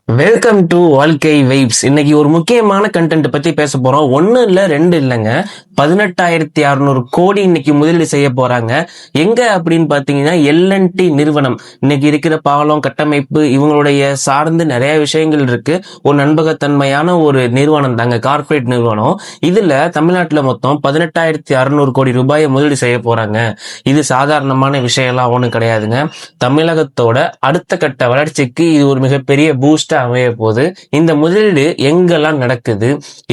Welcome to வாழ்க்கை vibes. இன்னைக்கு ஒரு முக்கியமான கண்டென்ட் பத்தி பேச போறோம். ஒன்னு இல்ல ரெண்டு இல்லைங்க, 18,600 கோடி இன்னைக்கு முதலீடு செய்ய போறாங்க. எங்க அப்படின்னு பாத்தீங்கன்னா எல்என்டி நிறுவனம். இன்னைக்கு இருக்கிற பாலம் கட்டமைப்பு இவங்களுடைய சார்ந்து நிறைய விஷயங்கள் இருக்கு. ஒரு நண்பகத்தன்மையான ஒரு நிறுவனம் தாங்க, கார்பரேட் நிறுவனம். இதுல தமிழ்நாட்டுல மொத்தம் 18,600 கோடி ரூபாயை முதலீடு செய்ய போறாங்க. இது சாதாரணமான விஷயம்லாம் ஒண்ணும் கிடையாதுங்க. தமிழகத்தோட அடுத்த கட்ட வளர்ச்சிக்கு இது ஒரு மிகப்பெரிய பூஸ்ட் அமைய போகுது. இந்த முதலீடு எங்கெல்லாம் நடக்குது,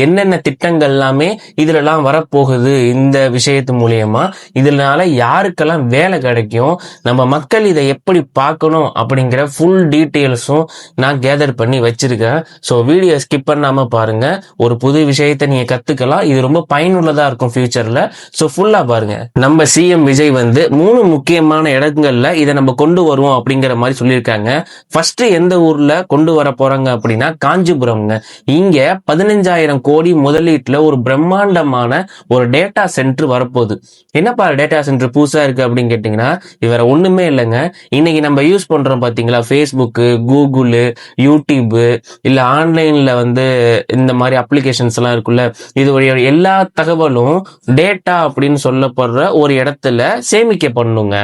என்னென்ன திட்டங்கள் எல்லாமே இதுலலாம் வரப்போகுது, இந்த விஷயத்து மூலியமா இதனால யாருக்கெல்லாம் வேலை கிடைக்கும், நம்ம மக்கள் இதை எப்படி பார்க்கணும் அப்படிங்கிற ஃபுல் டீட்டெயில்ஸும் நான் கேதர் பண்ணி வச்சிருக்கேன். ஸோ வீடியோ ஸ்கிப் பண்ணாம பாருங்க. ஒரு புது விஷயத்தை நீங்க கத்துக்கலாம். இது ரொம்ப பயனுள்ளதா இருக்கும் ஃபியூச்சர்ல. ஸோ ஃபுல்லா பாருங்க. நம்ம சிஎம் விஜய் வந்து 3 முக்கியமான இடங்கள்ல இதை நம்ம கொண்டு வருவோம் அப்படிங்கிற மாதிரி சொல்லியிருக்காங்க. ஃபர்ஸ்ட் எந்த ஊர்ல கொண்டு வர போறாங்க அப்படின்னா காஞ்சிபுரம்ங்க. இங்க 15,000 கோடி முதலீட்டுல ஒரு பிரம்மாண்டமான ஒரு டேட்டா சென்டர் வரப்போகுது. என்னப்பா டேட்டா சென்டர் புதுசா இருக்கு அப்படின்னு கேட்டீங்கன்னா, இவர ஒண்ணுமே இல்லைங்க. இன்னைக்கு நம்ம யூஸ் பண்றோம் பாத்தீங்களா, ஃபேஸ்புக்கு, கூகுள், யூடியூப், இல்ல ஆன்லைன்ல வந்து இந்த மாதிரி அப்ளிகேஷன்ஸ் எல்லாம் இருக்குல்ல, இது எல்லா தகவலும் டேட்டா அப்படின்னு சொல்லப்படுற ஒரு இடத்துல சேமிக்கப்படுங்க.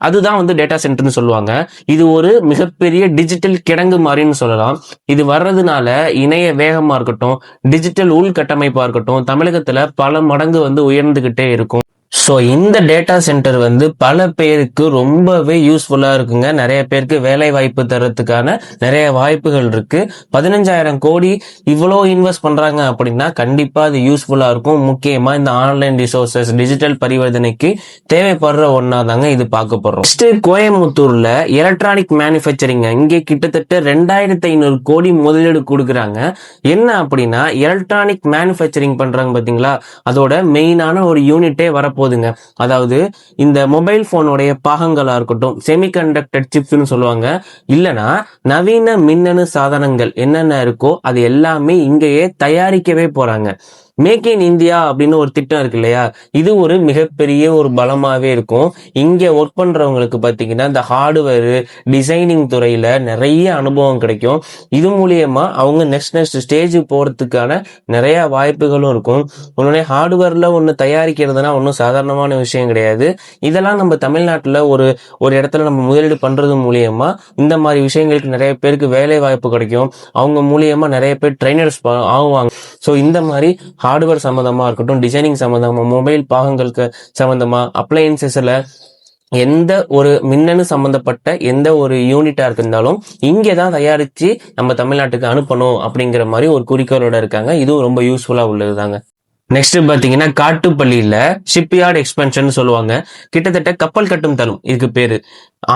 அதுதான் வந்து டேட்டா சென்டர்னு சொல்லுவாங்க. இது ஒரு மிகப்பெரிய டிஜிட்டல் கிடங்கு மாதிரின்னு சொல்லலாம். இது வர்றதுனால இணைய வேகமா இருக்கட்டும், டிஜிட்டல் உள்கட்டமைப்பா இருக்கட்டும், தமிழகத்துல பல மடங்கு வந்து உயர்ந்துகிட்டே இருக்கும். ஸோ இந்த டேட்டா சென்டர் வந்து பல பேருக்கு ரொம்பவே யூஸ்ஃபுல்லா இருக்குங்க. நிறைய பேருக்கு வேலை வாய்ப்பு தரத்துக்கான நிறைய வாய்ப்புகள் இருக்கு. 15,000 கோடி இவ்வளோ இன்வெஸ்ட் பண்றாங்க அப்படின்னா கண்டிப்பா அது யூஸ்ஃபுல்லா இருக்கும். முக்கியமா இந்த ஆன்லைன் ரிசோர்சஸ், டிஜிட்டல் பரிவர்த்தனைக்கு தேவைப்படுற ஒன்னா தாங்க இது பார்க்க போறோம். நெக்ஸ்ட் கோயம்புத்தூர்ல எலக்ட்ரானிக் மேனுஃபேக்சரிங், இங்கே கிட்டத்தட்ட 2,500 கோடி முதலீடு கொடுக்குறாங்க. என்ன அப்படின்னா எலக்ட்ரானிக் மேனுஃபேக்சரிங் பண்றாங்க பாத்தீங்களா, அதோட மெயினான ஒரு யூனிட்டே வரப்போகுதுங்க. அதாவது இந்த மொபைல் போனுடைய பாகங்களா இருக்கட்டும், செமிகண்டக்டர் சிப்ஸ்னு சொல்லுவாங்க, இல்லனா நவீன மின்னணு சாதனங்கள் என்னென்ன இருக்கோ அது எல்லாமே இங்கேயே தயாரிக்கவே போறாங்க. மேக் இன் இந்தியா அப்படின்னு ஒரு திட்டம் இருக்கு இல்லையா, இது ஒரு மிகப்பெரிய ஒரு பலமாவே இருக்கும். இங்க ஒர்க் பண்றவங்களுக்கு பாத்தீங்கன்னா இந்த ஹார்ட்வேர் டிசைனிங் துறையில நிறைய அனுபவம் கிடைக்கும். இது மூலியமா அவங்க நெக்ஸ்ட் ஸ்டேஜ் போறதுக்கான நிறைய வாய்ப்புகளும் இருக்கும். உடனே ஹார்ட்வேர்ல ஒண்ணு தயாரிக்கிறதுனா ஒன்றும் சாதாரணமான விஷயம் கிடையாது. இதெல்லாம் நம்ம தமிழ்நாட்டுல ஒரு ஒரு இடத்துல நம்ம முதலீடு பண்றது மூலியமா இந்த மாதிரி விஷயங்களுக்கு நிறைய பேருக்கு வேலை வாய்ப்பு கிடைக்கும். அவங்க மூலியமா நிறைய பேர் ட்ரைனர்ஸ் ஆகுவாங்க. ஸோ இந்த மாதிரி ஹார்ட்வேர் சம்மந்தமா இருக்கட்டும், டிசைனிங் சம்மந்தமா, மொபைல் பாகங்களுக்கு சம்மந்தமா, அப்ளையன்சஸ்ல எந்த ஒரு மின்னணு சம்பந்தப்பட்ட எந்த ஒரு யூனிட்டா இருந்தாலும் இங்கேதான் தயாரிச்சு நம்ம தமிழ்நாட்டுக்கு அனுப்பணும் அப்படிங்கிற மாதிரி ஒரு குறிக்கோளோட இருக்காங்க. இதுவும் ரொம்ப யூஸ்ஃபுல்லா உள்ளதுதாங்க. நெக்ஸ்ட் பாத்தீங்கன்னா காட்டுப்பள்ளியில ஷிப்யார்ட் எக்ஸ்பென்ஷன் சொல்லுவாங்க. கிட்டத்தட்ட கப்பல் கட்டும் தளம் இதுக்கு பேரு.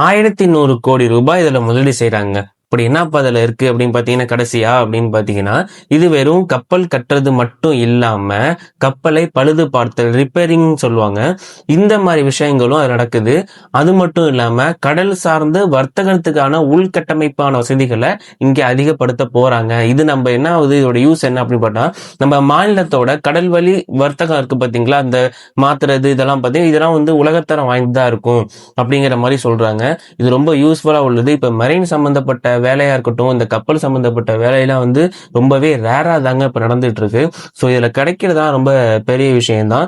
1,100 கோடி ரூபாய் இதுல முதலீடு செய்யறாங்க. அப்படி என்னப்பா அதுல இருக்கு அப்படின்னு பாத்தீங்கன்னா, கடைசியா அப்படின்னு பாத்தீங்கன்னா, இது வெறும் கப்பல் கட்டுறது மட்டும் இல்லாம கப்பலை பழுது பார்த்தல், ரிப்பேரிங் சொல்லுவாங்க, இந்த மாதிரி விஷயங்களும் அது நடக்குது. அது மட்டும் இல்லாம கடல் சார்ந்து வர்த்தகத்துக்கான உள்கட்டமைப்பான வசதிகளை இங்க அதிகப்படுத்த போறாங்க. இது நம்ம என்ன ஆகுது, இதோட யூஸ் என்ன அப்படின்னு பார்த்தா, நம்ம மாநிலத்தோட கடல் வழி வர்த்தகம் இருக்கு பாத்தீங்களா, அந்த மாத்துறது இதெல்லாம் பாத்தீங்கன்னா இதெல்லாம் வந்து உலகத்தரம் வாய்ந்ததா இருக்கும் அப்படிங்கிற மாதிரி சொல்றாங்க. இது ரொம்ப யூஸ்ஃபுல்லா உள்ளது. இப்ப மெரைன் சம்பந்தப்பட்ட வேலையா இருக்கட்டும், இந்த கப்பல் சம்பந்தப்பட்ட வேலையெல்லாம் வந்து ரொம்பவே ரேரா தாங்க இப்ப நடந்துட்டு இருக்கு. ஸோ இதுல கிடைக்கிறதா ரொம்ப பெரிய விஷயம்தான்.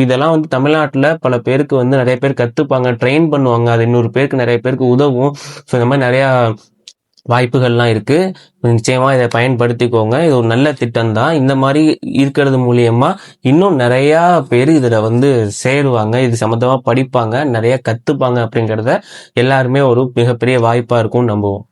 இதெல்லாம் வந்து தமிழ்நாட்டுல பல பேருக்கு வந்து நிறைய பேர் கத்துப்பாங்க, ட்ரெயின் பண்ணுவாங்க, அது இன்னொரு பேருக்கு நிறைய பேருக்கு உதவும். ஸோ இந்த மாதிரி நிறைய வாய்ப்புகள்லாம் இருக்கு. நிச்சயமா இதை பயன்படுத்திக்கோங்க. இது ஒரு நல்ல திட்டம் தான். இந்த மாதிரி இருக்கிறது மூலியமா இன்னும் நிறைய பேர் இதுல வந்து சேருவாங்க, இது சம்பந்தமா படிப்பாங்க, நிறைய கத்துப்பாங்க. அப்படிங்கறத எல்லாருமே ஒரு மிகப்பெரிய வாய்ப்பா இருக்கும்னு நம்புவோம்.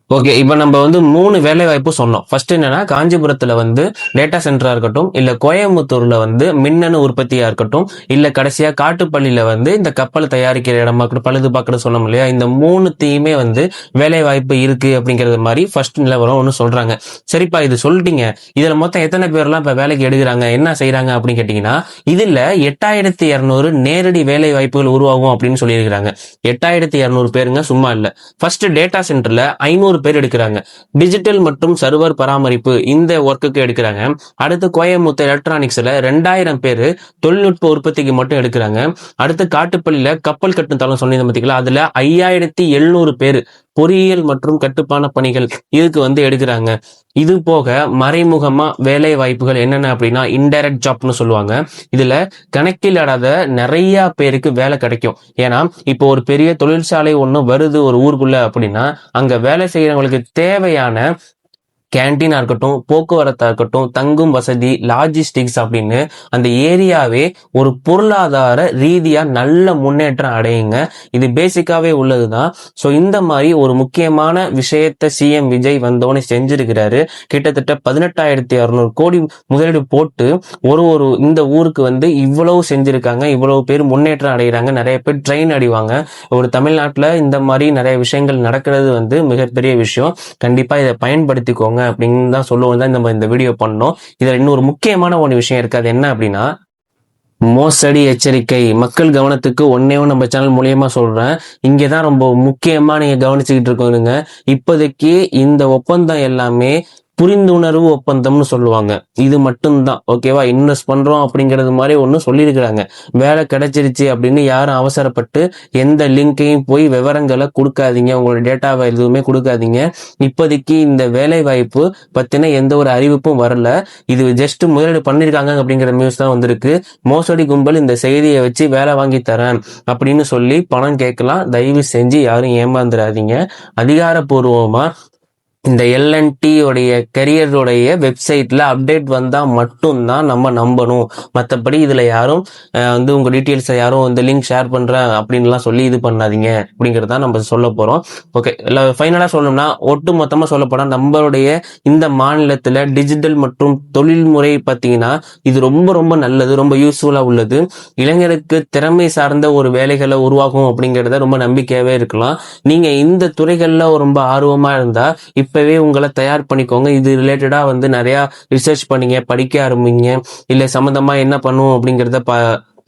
ஓகே, இப்போ நம்ம வந்து 3 வேலை வாய்ப்பு சொன்னோம். ஃபர்ஸ்ட் என்னன்னா காஞ்சிபுரத்துல வந்து டேட்டா சென்டரா இருக்கட்டும், இல்ல கோயம்புத்தூர்ல வந்து மின்னணு உற்பத்தியா இருக்கட்டும், இல்ல கடைசியா காட்டுப்பள்ளியில வந்து இந்த கப்பல் தயாரிக்கிற இடமா இருக்கட்டும், பழுது பார்க்கறது சொன்னோம் இல்லையா, இந்த 3த்தையுமே வந்து வேலை வாய்ப்பு இருக்கு அப்படிங்கறது மாதிரி ஃபர்ஸ்ட் நிலவரம் ஒன்று சொல்றாங்க. சரிப்பா, இது சொல்லிட்டீங்க, இதுல மொத்தம் எத்தனை பேர்லாம் இப்ப வேலைக்கு எடுக்கிறாங்க, என்ன செய்யறாங்க அப்படின்னு கேட்டீங்கன்னா, இதுல 8,200 நேரடி வேலை வாய்ப்புகள் உருவாகும் அப்படின்னு சொல்லியிருக்கிறாங்க. 8,200 பேருங்க, சும்மா இல்ல. ஃபர்ஸ்ட் டேட்டா சென்டர்ல 500 பேர் எடுக்கிறாங்க. டிஜிட்டல் மற்றும் சர்வர் பராமரிப்பு இந்த ஒர்க்குக்கு எடுக்கிறாங்க. அடுத்து கோயம்புத்தூர் எலக்ட்ரானிக்ஸ்ல 2000 பேர் தொழில்நுட்ப உற்பத்திக்கு மட்டும் எடுக்கிறாங்க. அடுத்து காட்டுப்பள்ளியில கப்பல் கட்டும் தளம் சொன்னீங்க பாத்தீங்களா, அதுல 5700 பேர் பொறியியல் மற்றும் கட்டுப்பான பணிகள் இதுக்கு எடுக்கிறாங்க. இது போக மறைமுகமா வேலை வாய்ப்புகள் என்னென்ன அப்படின்னா இன்டைரக்ட் ஜாப்னு சொல்லுவாங்க. இதுல கணக்கில்லாத நிறைய பேருக்கு வேலை கிடைக்கும். ஏன்னா இப்போ ஒரு பெரிய தொழிற்சாலை ஒண்ணு வருது ஒரு ஊருக்குள்ள அப்படின்னா அங்க வேலை செய்யறவங்களுக்கு தேவையான கேன்டீனா இருக்கட்டும், போக்குவரத்தா இருக்கட்டும், தங்கும் வசதி, லாஜிஸ்டிக்ஸ் அப்படின்னு அந்த ஏரியாவே ஒரு பொருளாதார ரீதியா நல்ல முன்னேற்றம் அடையுங்க. இது பேசிக்காவே உள்ளதுதான். ஸோ இந்த மாதிரி ஒரு முக்கியமான விஷயத்த சிஎம் விஜய் வந்தோடனே செஞ்சிருக்கிறாரு. கிட்டத்தட்ட 18,600 கோடி முதலீடு போட்டு ஒரு இந்த ஊருக்கு இவ்வளவு செஞ்சிருக்காங்க. இவ்வளவு பேர் முன்னேற்றம் அடைகிறாங்க. நிறைய பேர் ட்ரெயின் அடிவாங்க. ஒரு தமிழ்நாட்டுல இந்த மாதிரி நிறைய விஷயங்கள் நடக்கிறது மிகப்பெரிய விஷயம். கண்டிப்பா இதை பயன்படுத்திக்கோங்க அப்படின்னு தான் சொல்லுவோம் தான் நம்ம இந்த வீடியோ பண்ணோம். இதுல இன்னொரு முக்கியமான ஒரு விஷயம் இருக்கு. அது என்ன அப்படின்னா மோசடி எச்சரிக்கை. மக்கள் கவனத்துக்கு ஒன்னேவும் நம்ம சேனல் மூலியமா சொல்றேன். இங்கதான் ரொம்ப முக்கியமா நீங்க கவனிச்சுக்கிட்டு இருக்கோங்க. இப்போதைக்கு இந்த ஒப்பந்தம் எல்லாமே புரிந்துணர்வு ஒப்பந்தம்னு சொல்லுவாங்க. இது மட்டும்தான் ஓகேவா. இன்வெஸ்ட் பண்றோம் அப்படிங்கிறது மாதிரி ஒண்ணு சொல்லியிருக்கிறாங்க. வேலை கிடைச்சிருச்சு அப்படின்னு யாரும் அவசரப்பட்டு எந்த லிங்கையும் போய் விவரங்களை கொடுக்காதீங்க. உங்களோட டேட்டாவை எதுவுமே கொடுக்காதீங்க. இப்போதைக்கு இந்த வேலை வாய்ப்பு பத்தின எந்த ஒரு அறிவிப்பும் வரல. இது ஜஸ்ட் முதலீடு பண்ணிருக்காங்க அப்படிங்கிற நியூஸ் தான் வந்திருக்கு. மோசடி கும்பல் இந்த செய்தியை வச்சு வேலை வாங்கி தரேன் அப்படின்னு சொல்லி பணம் கேட்கலாம். தயவு செஞ்சு யாரும் ஏமாந்துடாதீங்க. அதிகாரப்பூர்வமா இந்த எல்என்டி உடைய கரியருடைய வெப்சைட்ல அப்டேட் வந்தா மட்டும்தான் நம்ம நம்பணும். மற்றபடி இதுல யாரும் உங்க டீட்டெயில்ஸ் யாரும் லிங்க் ஷேர் பண்றேன் அப்படின்லாம் சொல்லி இது பண்ணாதீங்க அப்படிங்கறத நம்ம சொல்ல போறோம். ஓகே, ஃபைனலா சொல்லணும்னா ஒட்டு மொத்தமா சொல்ல போனா நம்மளுடைய இந்த மாநிலத்துல டிஜிட்டல் மற்றும் தொழில்முறை பார்த்தீங்கன்னா இது ரொம்ப ரொம்ப நல்லது, ரொம்ப யூஸ்ஃபுல்லா உள்ளது. இளைஞருக்கு திறமை சார்ந்த ஒரு வேலைகளை உருவாகும் அப்படிங்கறத ரொம்ப நம்பிக்கையாவே இருக்கலாம். நீங்க இந்த துறைகள்ல ரொம்ப ஆர்வமா இருந்தா இப்பவே உங்களை தயார் பண்ணிக்கோங்க. இது ரிலேட்டடா நிறைய ரிசர்ச் பண்ணீங்க, படிக்க ஆரம்பிங்க. இல்ல சம்பந்தமா என்ன பண்ணுவோம் அப்படிங்கறத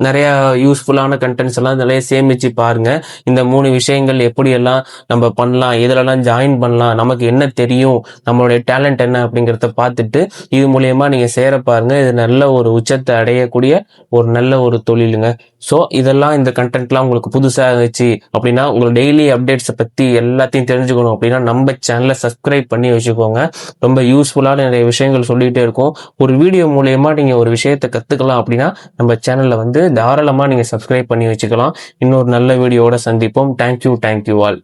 நிறைய யூஸ்ஃபுல்லான கண்டென்ட்ஸ் எல்லாம் நிறைய சேமிச்சு பாருங்க. இந்த 3 விஷயங்கள் எப்படியெல்லாம் நம்ம பண்ணலாம், எதுலெல்லாம் ஜாயின் பண்ணலாம், நமக்கு என்ன தெரியும், நம்மளுடைய டேலண்ட் என்ன அப்படிங்கிறத பார்த்துட்டு இது மூலியமா நீங்க சேர பாருங்க. இது நல்ல ஒரு உச்சத்தை அடையக்கூடிய ஒரு நல்ல ஒரு தொழிலுங்க. ஸோ இதெல்லாம் இந்த கண்டென்ட்லாம் உங்களுக்கு புதுசாக இருந்துச்சு அப்படின்னா உங்களுக்கு டெய்லி அப்டேட்ஸை பற்றி எல்லாத்தையும் தெரிஞ்சுக்கணும் அப்படின்னா நம்ம சேனலை சப்ஸ்கிரைப் பண்ணி வச்சுக்கோங்க. ரொம்ப யூஸ்ஃபுல்லான நிறைய விஷயங்கள் சொல்லிகிட்டே இருக்கும். ஒரு வீடியோ மூலயமா நீங்கள் ஒரு விஷயத்தை கற்றுக்கலாம் அப்படின்னா நம்ம சேனலில் தாராளமாக நீங்கள் சப்ஸ்கிரைப் பண்ணி வச்சுக்கலாம். இன்னொரு நல்ல வீடியோவோட சந்திப்போம். Thank you all.